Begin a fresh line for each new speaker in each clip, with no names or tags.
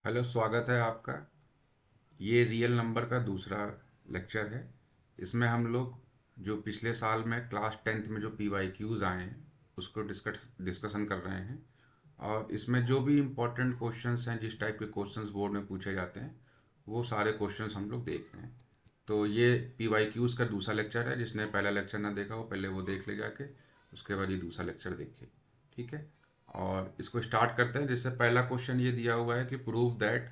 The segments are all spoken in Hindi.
हेलो, स्वागत है आपका। ये रियल नंबर का दूसरा लेक्चर है। इसमें हम लोग जो पिछले साल में क्लास 10th में जो PYQs आए हैं उसको डिस्कशन कर रहे हैं। और इसमें जो भी इम्पोर्टेंट क्वेश्चंस हैं, जिस टाइप के क्वेश्चंस बोर्ड में पूछे जाते हैं, वो सारे क्वेश्चंस हम लोग देख रहे हैं। तो ये PYQs का दूसरा लेक्चर है। जिसने पहला लेक्चर ना देखा हो, पहले वो देख ले जाके, उसके बाद ये दूसरा लेक्चर देखे। ठीक है। और इसको स्टार्ट करते हैं। जैसे पहला क्वेश्चन ये दिया हुआ है कि prove that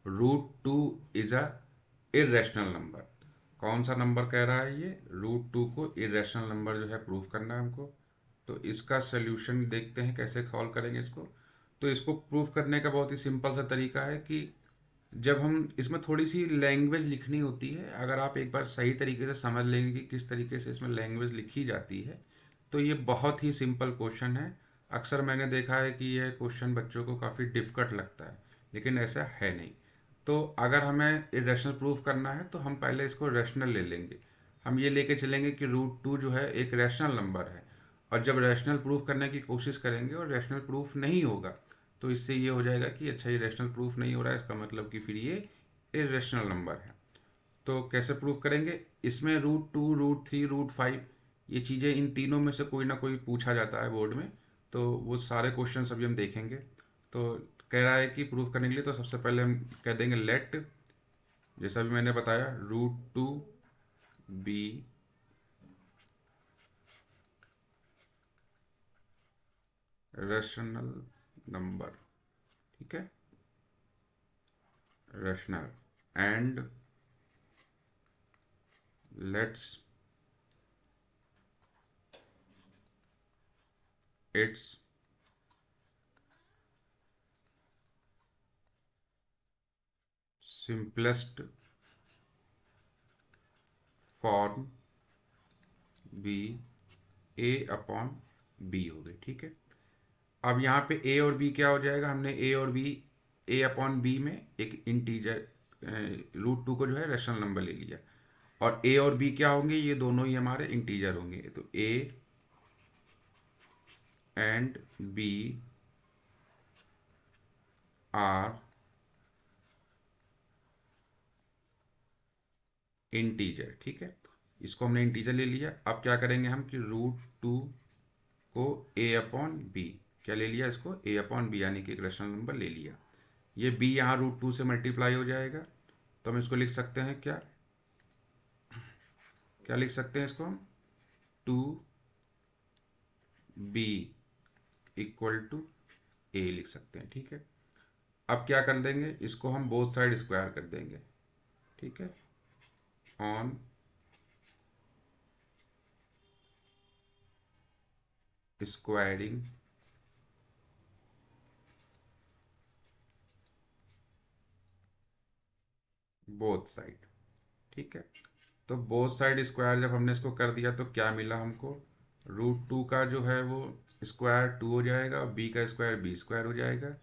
√2 is a irrational number. कौन सा नंबर कह रहा है ये? √2 को इरेशनल नंबर जो है प्रूव करना है हमको। तो इसका सोल्यूशन देखते हैं कैसे सॉल्व करेंगे इसको। तो इसको प्रूव करने का बहुत ही सिंपल सा तरीका है कि जब हम इसमें थोड़ी सी लैंग्वेज लिखनी होती है, अगर आप एक बार सही तरीके से समझ लेंगे कि किस तरीके से इसमें लैंग्वेज लिखी जाती है, तो ये बहुत ही सिंपल क्वेश्चन है। अक्सर मैंने देखा है कि यह क्वेश्चन बच्चों को काफ़ी डिफ़िकल्ट लगता है, लेकिन ऐसा है नहीं। तो अगर हमें इरेशनल प्रूफ करना है तो हम पहले इसको रैशनल ले लेंगे। हम ये लेके चलेंगे कि √2 जो है एक रैशनल नंबर है। और जब रैशनल प्रूफ करने की कोशिश करेंगे और रैशनल प्रूफ नहीं होगा, तो इससे ये हो जाएगा कि अच्छा, ये रैशनल प्रूफ नहीं हो रहा है, इसका मतलब कि फिर ये इरेशनल नंबर है। तो कैसे प्रूफ करेंगे? इसमें √2, √3, √5, ये चीज़ें, इन तीनों में से कोई ना कोई पूछा जाता है बोर्ड में। तो वो सारे क्वेश्चन अभी हम देखेंगे। तो कह रहा है कि प्रूफ करने के लिए तो सबसे पहले हम कह देंगे लेट, जैसा भी मैंने बताया, √2 बी रेशनल नंबर। ठीक है, rational. And lets its simplest form be A/B हो गई। ठीक है। अब यहाँ पे ए और बी क्या हो जाएगा? हमने ए और बी, A/B में एक इंटीजर √2 को जो है रेशनल नंबर ले लिया। और ए और बी क्या होंगे? ये दोनों ही हमारे इंटीजर होंगे। तो a and b are integer. ठीक है। इसको हमने इंटीजर ले लिया। अब क्या करेंगे हम कि √2 को A/B, क्या ले लिया इसको? A/B, यानी कि एक रेशनल नंबर ले लिया। ये b यहाँ √2 से मल्टीप्लाई हो जाएगा। तो हम इसको लिख सकते हैं क्या? क्या लिख सकते हैं इसको हम? 2b इक्वल टू A लिख सकते हैं। ठीक है। अब क्या कर देंगे? इसको हम बोथ साइड स्क्वायर कर देंगे। ठीक है। On squaring both side. ठीक है। तो बोथ साइड स्क्वायर जब हमने इसको कर दिया तो क्या मिला हमको? √2 का जो है वो स्क्वायर 2 हो जाएगा, और b का स्क्वायर B² हो जाएगा,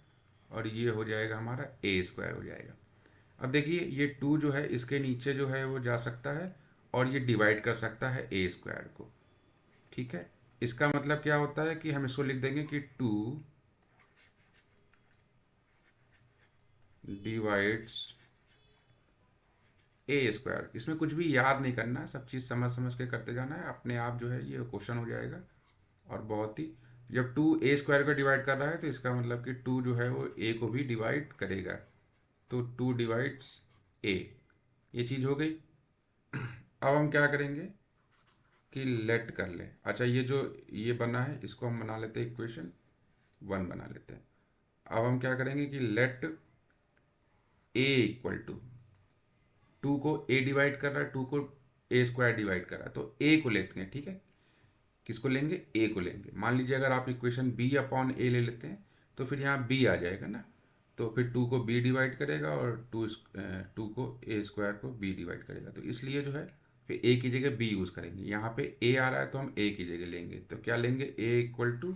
और ये हो जाएगा हमारा A² हो जाएगा। अब देखिए, ये 2 जो है इसके नीचे जो है वो जा सकता है, और ये डिवाइड कर सकता है A² को। ठीक है। इसका मतलब क्या होता है कि हम इसको लिख देंगे कि 2 डिवाइड्स A²। इसमें कुछ भी याद नहीं करना है, सब चीज़ समझ समझ के करते जाना है, अपने आप जो है ये क्वेश्चन हो जाएगा। और बहुत ही, जब 2 A² को डिवाइड कर रहा है तो इसका मतलब कि 2 जो है वो A को भी डिवाइड करेगा। तो 2 डिवाइड्स A, ये चीज़ हो गई। अब हम क्या करेंगे कि लेट कर ले। अच्छा, ये जो ये बना है इसको हम बना लेते हैं इक्वेशन 1 बना लेते हैं। अब हम क्या करेंगे कि लेट A इक्वल टू, 2 को A डिवाइड कर रहा है, 2 को A² डिवाइड कर रहा है, तो A को लेते हैं। ठीक है। किसको लेंगे? A को लेंगे। मान लीजिए अगर आप इक्वेशन B/A ले लेते हैं तो फिर यहाँ B आ जाएगा ना। तो फिर 2 को B डिवाइड करेगा, और 2 को A² को B डिवाइड करेगा। तो इसलिए जो है फिर A की जगह B यूज़ करेंगे। यहाँ पे A आ रहा है तो हम A की जगह लेंगे। तो क्या लेंगे? A इक्वल टू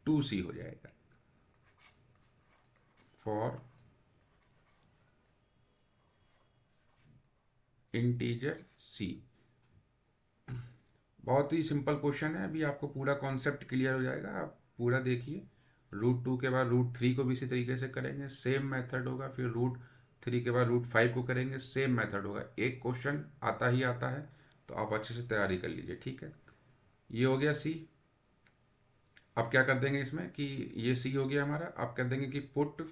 2C हो जाएगा, फॉर इंटीजर C। बहुत ही सिंपल क्वेश्चन है। अभी आपको पूरा कॉन्सेप्ट क्लियर हो जाएगा, आप पूरा देखिए। रूट 2 के बाद रूट 3 को भी इसी तरीके से करेंगे, सेम मेथड होगा। फिर रूट 3 के बाद रूट 5 को करेंगे, सेम मेथड होगा। एक क्वेश्चन आता ही आता है, तो आप अच्छे से तैयारी कर लीजिए, ठीक है। ये हो गया सी। अब क्या कर देंगे इसमें कि ये सी हो गया हमारा। अब कर देंगे कि पुट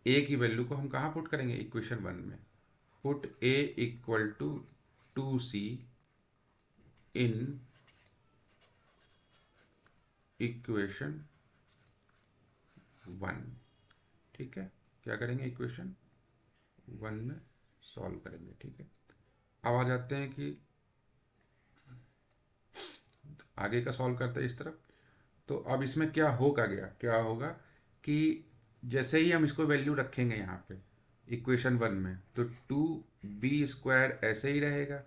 ए की वैल्यू को हम कहाँ पुट करेंगे, इक्वेशन 1 में। Put a equal to 2c in equation 1, ठीक है। क्या करेंगे, इक्वेशन 1 में सॉल्व करेंगे, ठीक है। अब आ जाते हैं कि आगे का सॉल्व करते हैं इस तरफ। तो अब इसमें क्या होगा, क्या होगा कि जैसे ही हम इसको वैल्यू रखेंगे यहाँ पे इक्वेशन 1 में, तो 2b² ऐसे ही रहेगा,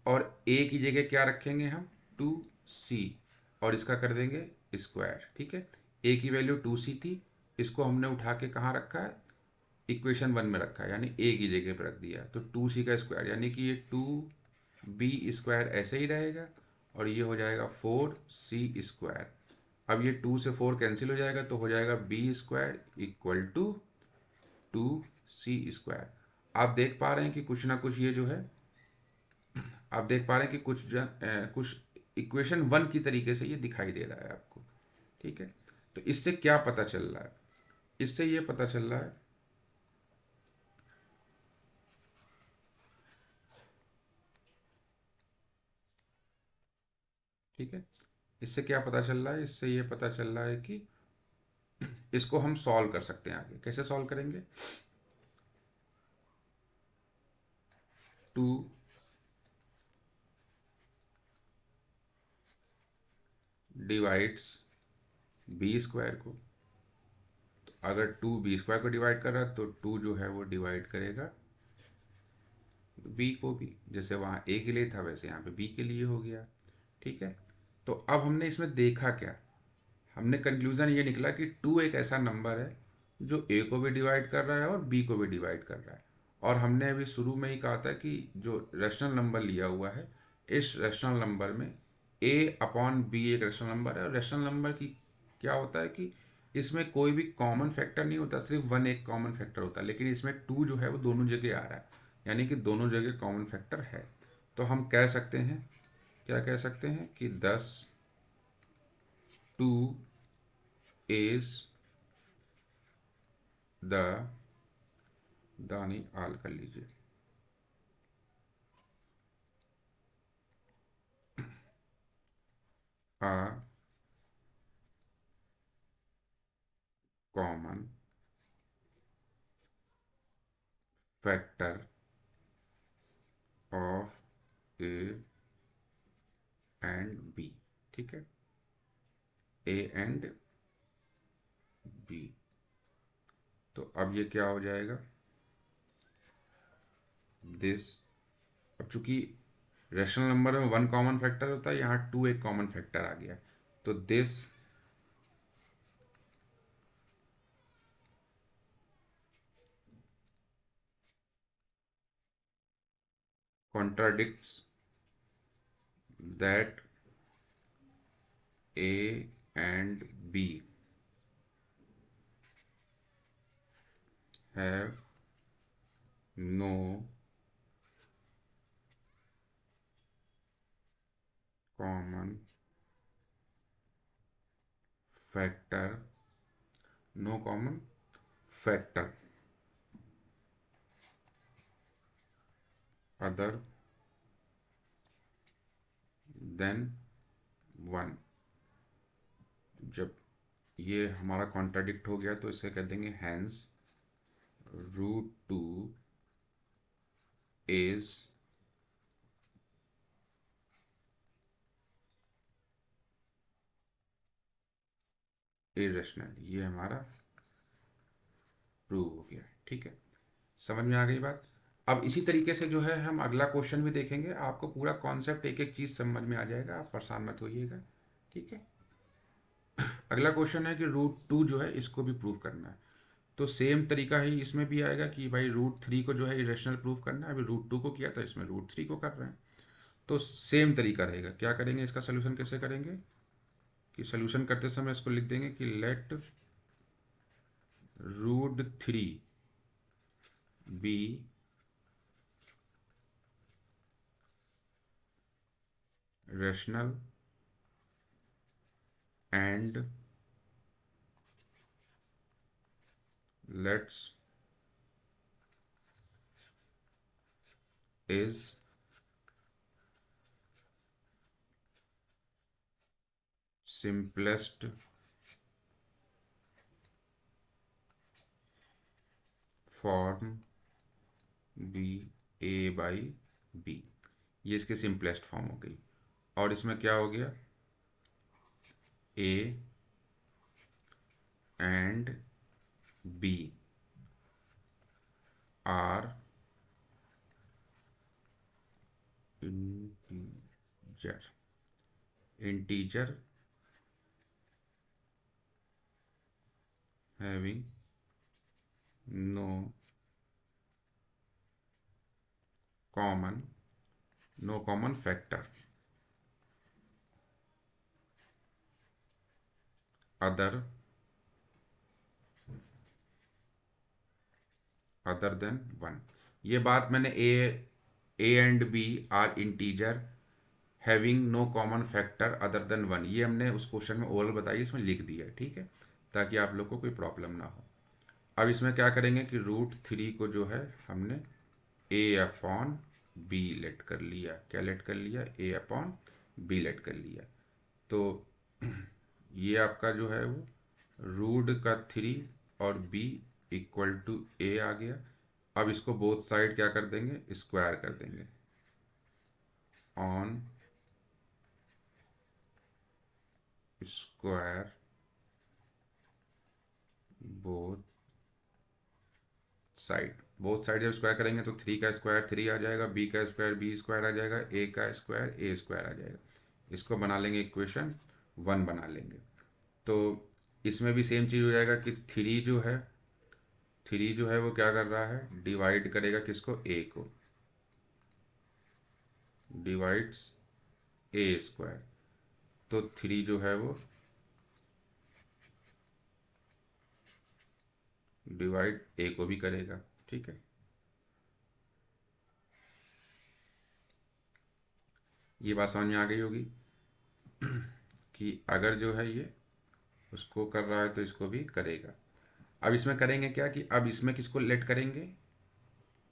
और a की जगह क्या रखेंगे हम, 2c, और इसका कर देंगे स्क्वायर, ठीक है। a की वैल्यू 2c थी, इसको हमने उठा के कहाँ रखा है, इक्वेशन 1 में रखा है, यानी a की जगह पर रख दिया। तो 2c का स्क्वायर, यानी कि ये 2b² ऐसे ही रहेगा, और ये हो जाएगा 4c²। अब ये 2 से 4 कैंसिल हो जाएगा, तो हो जाएगा b² इक्वल टू 2c²। आप देख पा रहे हैं कि कुछ ना कुछ ये जो है, आप देख पा रहे हैं कि कुछ इक्वेशन 1 की तरीके से ये दिखाई दे रहा है आपको, ठीक है। तो इससे क्या पता चल रहा है, इससे ये पता चल रहा है, ठीक है। इससे क्या पता चल रहा है, इससे ये पता चल रहा है कि इसको हम सॉल्व कर सकते हैं। आगे कैसे सॉल्व करेंगे, 2 डिवाइड्स b² को, तो अगर 2b² को डिवाइड कर रहा है, तो 2 जो है वो डिवाइड करेगा b को भी। जैसे वहाँ a के लिए था, वैसे यहाँ पे b के लिए हो गया, ठीक है। तो अब हमने इसमें देखा क्या, हमने कंक्लूजन ये निकला कि 2 एक ऐसा नंबर है जो a को भी डिवाइड कर रहा है और b को भी डिवाइड कर रहा है। और हमने अभी शुरू में ही कहा था कि जो रेशनल नंबर लिया हुआ है, इस रेशनल नंबर में a/b एक रेशनल नंबर है। और रेशनल नंबर की क्या होता है कि इसमें कोई भी कॉमन फैक्टर नहीं होता, सिर्फ 1 एक कॉमन फैक्टर होता है। लेकिन इसमें 2 जो है वो दोनों जगह आ रहा है, यानी कि दोनों जगह कॉमन फैक्टर है। तो हम कह सकते हैं, क्या कह सकते हैं कि 2 is द दानी आल कर लीजिए, a common factor of A and B, ठीक है, ए एंड बी। तो अब ये क्या हो जाएगा, दिस, अब चूंकि रेशनल नंबर में 1 कॉमन फैक्टर होता है, यहाँ 2 एक कॉमन फैक्टर आ गया, तो this contradicts that a and b have no common factor, no common factor other than 1। जब ये हमारा कॉन्ट्राडिक्ट हो गया, तो इसे कह देंगे हैंस रूट 2 इज इरेशनल। ये हमारा प्रूव हो गया, ठीक है। समझ में आ गई बात। अब इसी तरीके से जो है हम अगला क्वेश्चन भी देखेंगे, आपको पूरा कॉन्सेप्ट एक एक चीज़ समझ में आ जाएगा, आप परेशान मत होइएगा, ठीक है। अगला क्वेश्चन है कि रूट 2 जो है इसको भी प्रूव करना है। तो सेम तरीका ही इसमें भी आएगा कि भाई रूट 3 को जो है इरेशनल प्रूव करना है। अभी रूट 2 को किया था, इसमें रूट 3 को कर रहे हैं, तो सेम तरीका रहेगा। क्या करेंगे, इसका सोल्यूशन कैसे करेंगे, कि सोल्यूशन करते समय इसको लिख देंगे कि let root 3 be rational and lets is simplest form be a by b. ये इसकी सिंपलेस्ट फॉर्म हो गई। और इसमें क्या हो गया, a and b are integer integer having no common factor other than 1। ये बात मैंने a and b are integer having no common factor other than 1, ये हमने उस क्वेश्चन में ओरल बताई, इसमें लिख दिया है, ठीक है, ताकि आप लोग को कोई प्रॉब्लम ना हो। अब इसमें क्या करेंगे कि रूट 3 को जो है हमने ए अपॉन बी लेट कर लिया। क्या लेट कर लिया, ए अपॉन बी लेट कर लिया। तो ये आपका जो है वो रूट का 3 और बी इक्वल टू ए आ गया। अब इसको बोथ साइड क्या कर देंगे, स्क्वायर कर देंगे ऑन स्क्वायर बोथ साइड जब स्क्वायर करेंगे तो 3 का स्क्वायर 3 आ जाएगा, बी का स्क्वायर बी स्क्वायर आ जाएगा, ए का स्क्वायर ए स्क्वायर आ जाएगा। इसको बना लेंगे इक्वेशन 1 बना लेंगे। तो इसमें भी सेम चीज़ हो जाएगा कि 3 जो है वो क्या कर रहा है, डिवाइड करेगा किसको, ए को, डिवाइड्स ए स्क्वायर। तो 3 जो है वो डिवाइड ए को भी करेगा, ठीक है। ये बात समझ में आ गई होगी कि अगर जो है ये उसको कर रहा है तो इसको भी करेगा। अब इसमें करेंगे क्या कि अब इसमें किसको लेट करेंगे,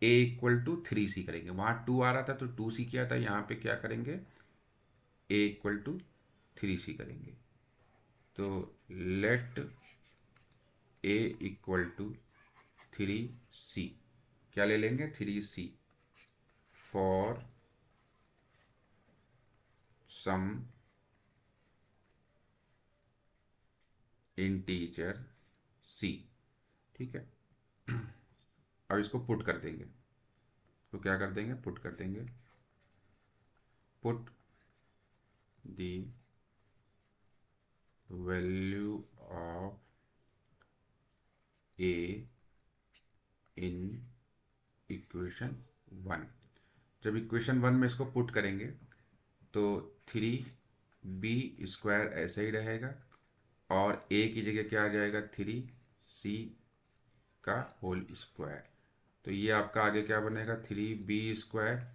ए इक्वल टू 3 सी करेंगे। वहाँ 2 आ रहा था तो 2 सी किया था, यहाँ पे क्या करेंगे, ए इक्वल टू 3 सी करेंगे। तो लेट ए इक्वल टू 3 सी, क्या ले लेंगे, 3 सी फॉर सम इंटीजर सी, ठीक है। अब इसको पुट कर देंगे, तो क्या कर देंगे, पुट कर देंगे, put the value of A in equation 1। जब इक्वेशन 1 में इसको पुट करेंगे तो 3 बी स्क्वायर ऐसे ही रहेगा और ए की जगह क्या आ जाएगा, 3 सी का होल स्क्वायर। तो ये आपका आगे क्या बनेगा, 3 बी स्क्वायर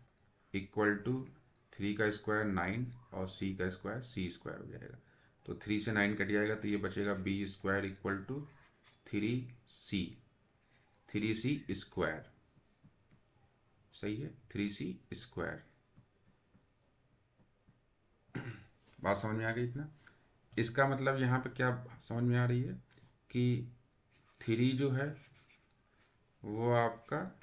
इक्वल टू 3 का स्क्वायर 9 और सी का स्क्वायर सी स्क्वायर हो जाएगा। तो 3 से 9 कट जाएगा तो ये बचेगा b square equal to 3 c, 3 c square, सही है, 3 सी स्क्वायर। बात समझ में आ गई इतना। इसका मतलब यहाँ पे क्या समझ में आ रही है कि 3 जो है वो आपका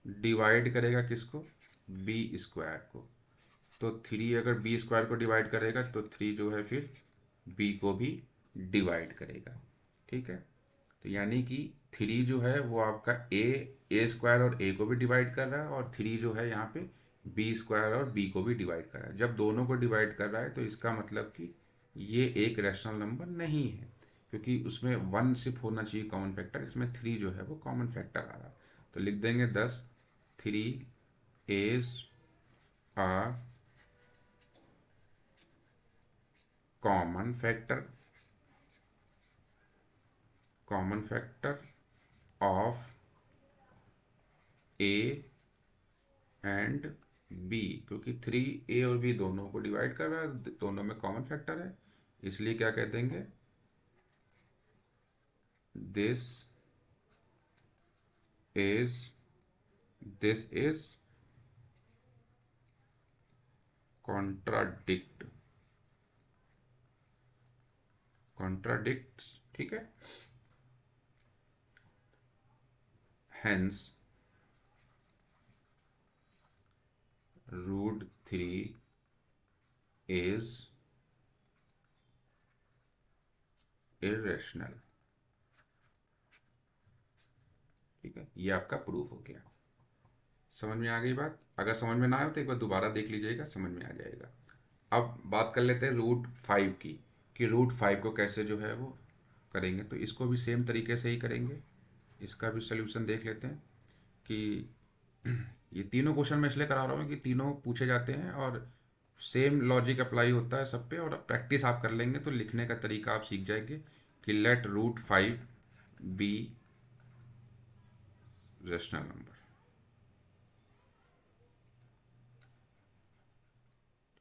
डिवाइड करेगा किसको, बी स्क्वायर को। तो 3 अगर बी स्क्वायर को डिवाइड करेगा तो 3 जो है फिर बी को भी डिवाइड करेगा, ठीक है। तो यानी कि 3 जो है वो आपका ए स्क्वायर और ए को भी डिवाइड कर रहा है, और 3 जो है यहाँ पे बी स्क्वायर और बी को भी डिवाइड कर रहा है। जब दोनों को डिवाइड कर रहा है तो इसका मतलब कि ये एक रैशनल नंबर नहीं है, क्योंकि उसमें 1 सिर्फ होना चाहिए कॉमन फैक्टर, इसमें 3 जो है वो कॉमन फैक्टर आ रहा है। तो लिख देंगे 10 3 as are common factor of A and b, क्योंकि 3a और b दोनों को डिवाइड कर रहा है, दोनों में कॉमन फैक्टर है, इसलिए क्या कह देंगे, this is this is contradict contradicts, ठीक है। हेंस √3 इज इरेशनल, ठीक है, ये आपका प्रूफ हो गया। समझ में आ गई बात? अगर समझ में ना आए तो एक बार दोबारा देख लीजिएगा, समझ में आ जाएगा। अब बात कर लेते हैं √5 की, कि √5 को कैसे जो है वो करेंगे। तो इसको भी सेम तरीके से ही करेंगे, इसका भी सोल्यूशन देख लेते हैं। कि ये तीनों क्वेश्चन मैं इसलिए करा रहा हूँ कि तीनों पूछे जाते हैं और सेम लॉजिक अप्लाई होता है सब पे, और प्रैक्टिस आप कर लेंगे तो लिखने का तरीका आप सीख जाएंगे। कि लेट √5 बी रेशनल नंबर,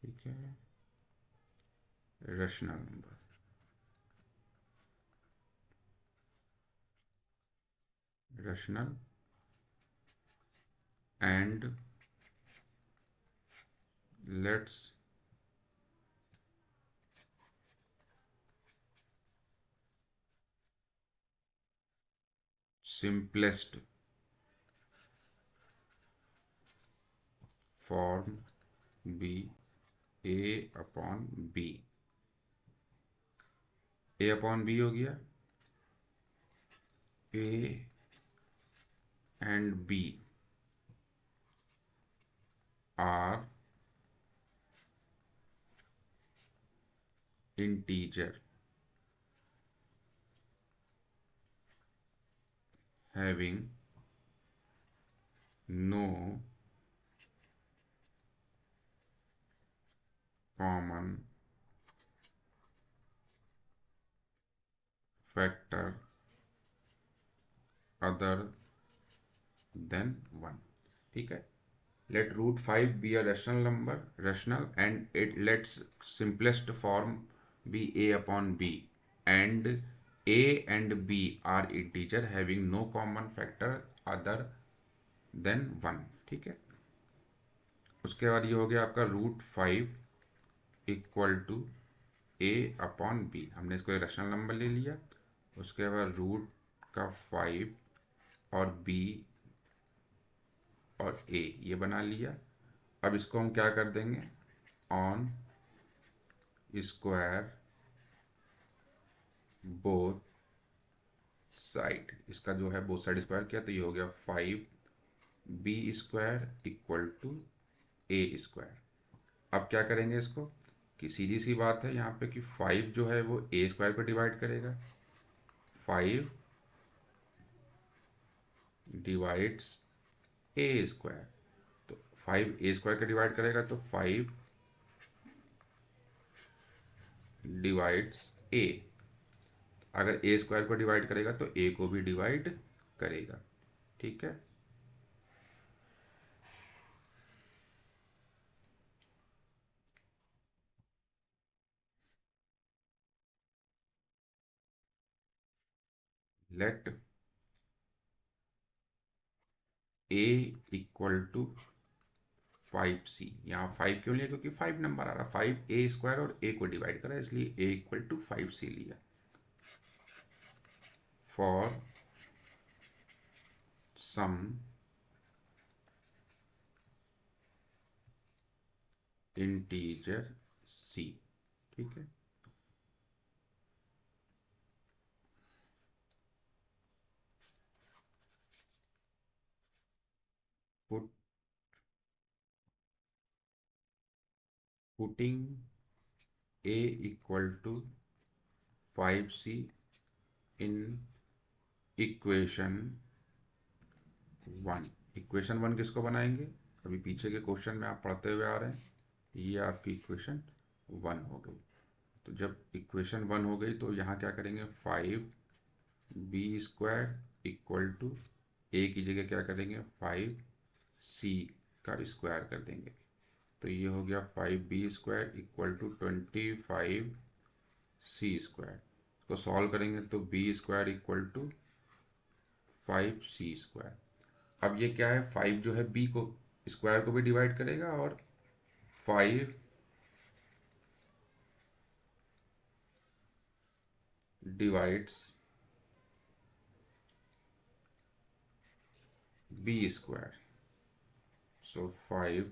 ठीक है, rational number, rational and lets simplest form be a upon b। a upon b हो गया, a and b are integer having no common factor other than 1, ठीक है। let √5 be a rational number, rational, and it lets simplest form be a upon b, and a and b are integer having no common factor other than 1, ठीक है। उसके बाद ये हो गया आपका √5 equal to a upon b, हमने इसको एक रैशनल नंबर ले लिया। उसके बाद रूट का 5 और b और a ये बना लिया। अब इसको हम क्या कर देंगे, ऑन स्क्वायर बोथ साइड, इसका जो है बोथ साइड स्क्वायर किया तो ये हो गया 5b² इक्वल टू a²। अब क्या करेंगे इसको, कि सीधी सी बात है यहाँ पे कि 5 जो है वो a² को डिवाइड करेगा, 5 डिवाइड्स a², तो 5 a² का डिवाइड करेगा तो 5 डिवाइड्स a, अगर a² को डिवाइड करेगा तो a को भी डिवाइड करेगा, ठीक है। Late a equal to 5c, यहाँ 5 क्यों लिया, क्योंकि 5 नंबर आ रहा, 5a² और a को डिवाइड करा इसलिए a इक्वल टू 5c लिया। फॉर सम इंटीजर c, ठीक है। Put putting a equal to 5c in equation 1। Equation 1 किसको बनाएंगे, अभी पीछे के क्वेश्चन में आप पढ़ते हुए आ रहे हैं, ये आपकी इक्वेशन 1 हो गई। तो जब इक्वेशन 1 हो गई तो यहाँ क्या करेंगे, 5b² इक्वल टू ए की जगह क्या करेंगे, 5c का स्क्वायर कर देंगे। तो ये हो गया 5b² इक्वल टू 25c²। इसको सॉल्व करेंगे तो b² इक्वल टू 5c²। अब ये क्या है, 5 जो है b को स्क्वायर को भी डिवाइड करेगा और 5 डिवाइड्स b²। सो 5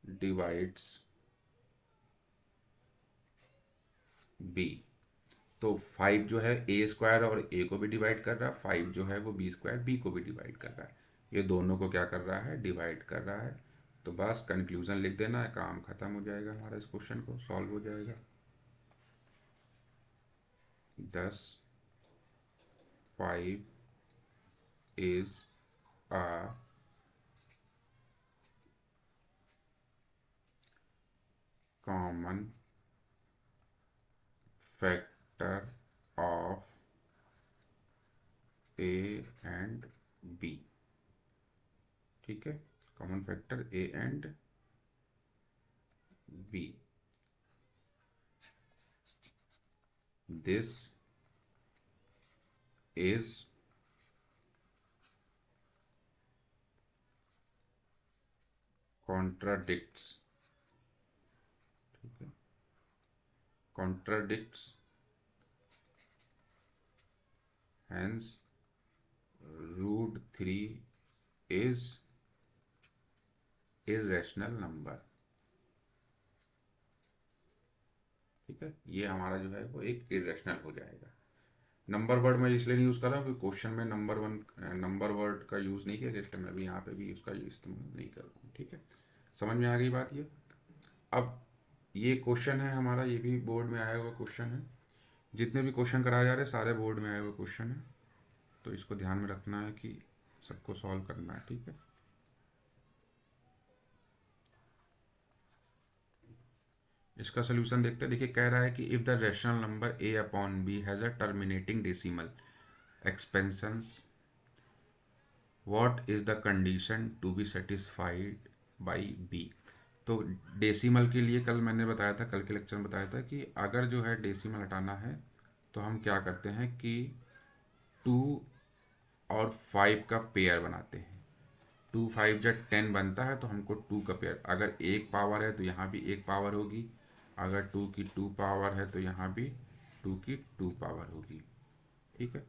डिवाइड्स b। तो 5 जो है a² और a को भी डिवाइड कर रहा है, 5 जो है वो b² b को भी डिवाइड कर रहा है। ये दोनों को क्या कर रहा है, डिवाइड कर रहा है। तो बस कंक्लूजन लिख देना है, काम खत्म हो जाएगा हमारा, इस क्वेश्चन को सॉल्व हो जाएगा। 10 5 is a common factor of a and b। ठीक है, common factor a and b। This is contradicts, ठीक है, contradicts hence √3 is irrational number। ठीक है, ये हमारा जो है वो एक इरेशनल हो जाएगा। नंबर वर्ड मैं इसलिए नहीं यूज़ कर रहा हूँ क्योंकि क्वेश्चन में नंबर वर्ड का यूज़ नहीं किया, जस्ट मैं भी यहाँ पे भी उसका इस्तेमाल नहीं कर रहा हूँ। ठीक है, समझ में आ गई बात ये। अब ये क्वेश्चन है हमारा, ये भी बोर्ड में आया हुआ क्वेश्चन है। जितने भी क्वेश्चन कराए जा रहे हैं सारे बोर्ड में आए हुए क्वेश्चन है, तो इसको ध्यान में रखना है कि सबको सॉल्व करना है। ठीक है, इसका सोल्यूशन देखते हैं। देखिए, कह रहा है कि if the rational number a upon b has a terminating decimal expansions, what is the condition to be satisfied by b। तो डेसिमल के लिए कल मैंने बताया था, कल के लेक्चर में बताया था कि अगर जो है डेसिमल हटाना है तो हम क्या करते हैं कि 2 और 5 का पेयर बनाते हैं। 2 5 जब 10 बनता है तो हमको 2 का पेयर, अगर एक पावर है तो यहाँ भी एक पावर होगी, अगर 2 की 2 पावर है तो यहाँ भी 2 की 2 पावर होगी। ठीक है,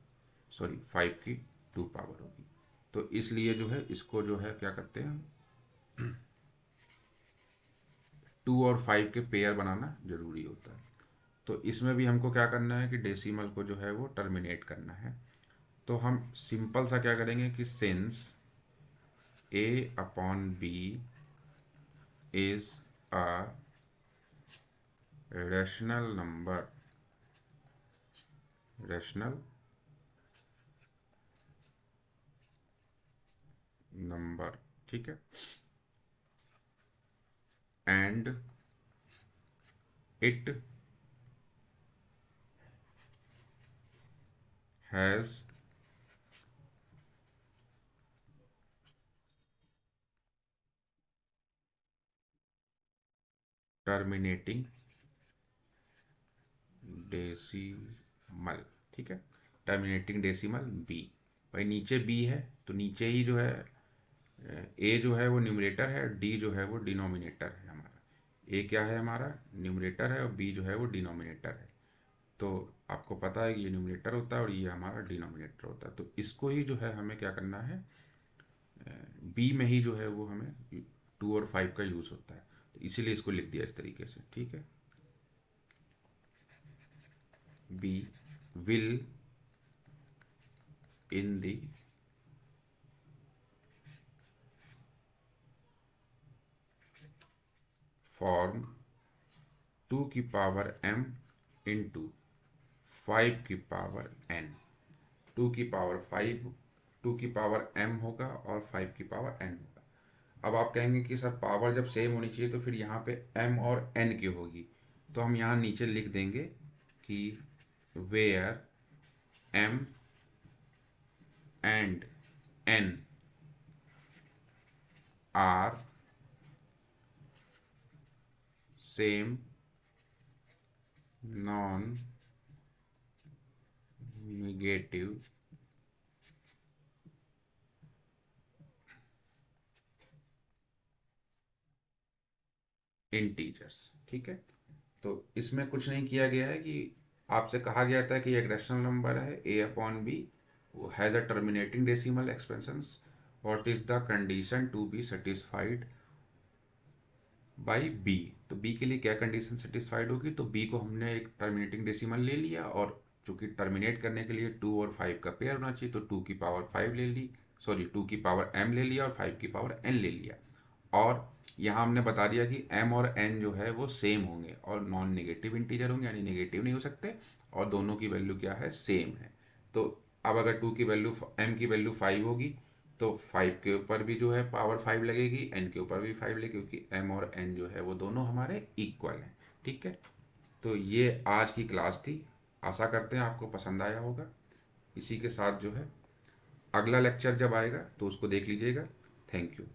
सॉरी 5 की 2 पावर होगी। तो इसलिए जो है इसको जो है क्या करते हैं, 2 और 5 के पेयर बनाना जरूरी होता है। तो इसमें भी हमको क्या करना है कि डेसिमल को जो है वो टर्मिनेट करना है। तो हम सिंपल सा क्या करेंगे कि since a upon b is a rational number, rational number, ठीक है, and it has terminating decimal. ठीक है, टर्मिनेटिंग डेसिमल b। भाई नीचे b है तो नीचे ही जो है a जो है वो न्यूमरेटर है, d जो है वो डिनोमिनेटर है हमारा। a क्या है हमारा, न्यूमरेटर है, और b जो है वो डिनोमिनेटर है। तो आपको पता है कि ये न्यूमरेटर होता है और ये हमारा डिनोमिनेटर होता है। तो इसको ही जो है हमें क्या करना है, बी में ही जो है वो हमें 2 और 5 का यूज़ होता है, तो इसीलिए इसको लिख दिया इस तरीके से। ठीक है, b will in the form 2 की पावर m इंटू 5 की पावर n। 2 की पावर 5, 2 की पावर m होगा और 5 की पावर n होगा। अब आप कहेंगे कि सर पावर जब सेम होनी चाहिए तो फिर यहाँ पे m और n क्यों होगी? तो हम यहाँ नीचे लिख देंगे कि where m and n are same non negative integers. ठीक है, तो इसमें कुछ नहीं किया गया है कि आपसे कहा गया था कि एक रैशनल नंबर है a अपॉन बी, वो has a terminating decimal expansions, what is the condition to be satisfied by b. तो बी के लिए क्या कंडीशन सेटिस्फाइड होगी? तो बी को हमने एक टर्मिनेटिंग डेसिमल ले लिया, और चूंकि टर्मिनेट करने के लिए 2 और 5 का पेयर होना चाहिए, तो 2 की पावर 5 ले ली, सॉरी 2 की पावर m ले लिया और 5 की पावर n ले लिया। और यहाँ हमने बता दिया कि m और n जो है वो सेम होंगे और नॉन नेगेटिव इंटीजर होंगे, यानी नेगेटिव नहीं हो सकते, और दोनों की वैल्यू क्या है? सेम है। तो अब अगर 2 की वैल्यू m की वैल्यू 5 होगी, तो 5 के ऊपर भी जो है पावर 5 लगेगी, n के ऊपर भी 5 लगेगी, क्योंकि m और n जो है वो दोनों हमारे इक्वल हैं। ठीक है, तो ये आज की क्लास थी, आशा करते हैं आपको पसंद आया होगा। इसी के साथ जो है अगला लेक्चर जब आएगा तो उसको देख लीजिएगा। Thank you.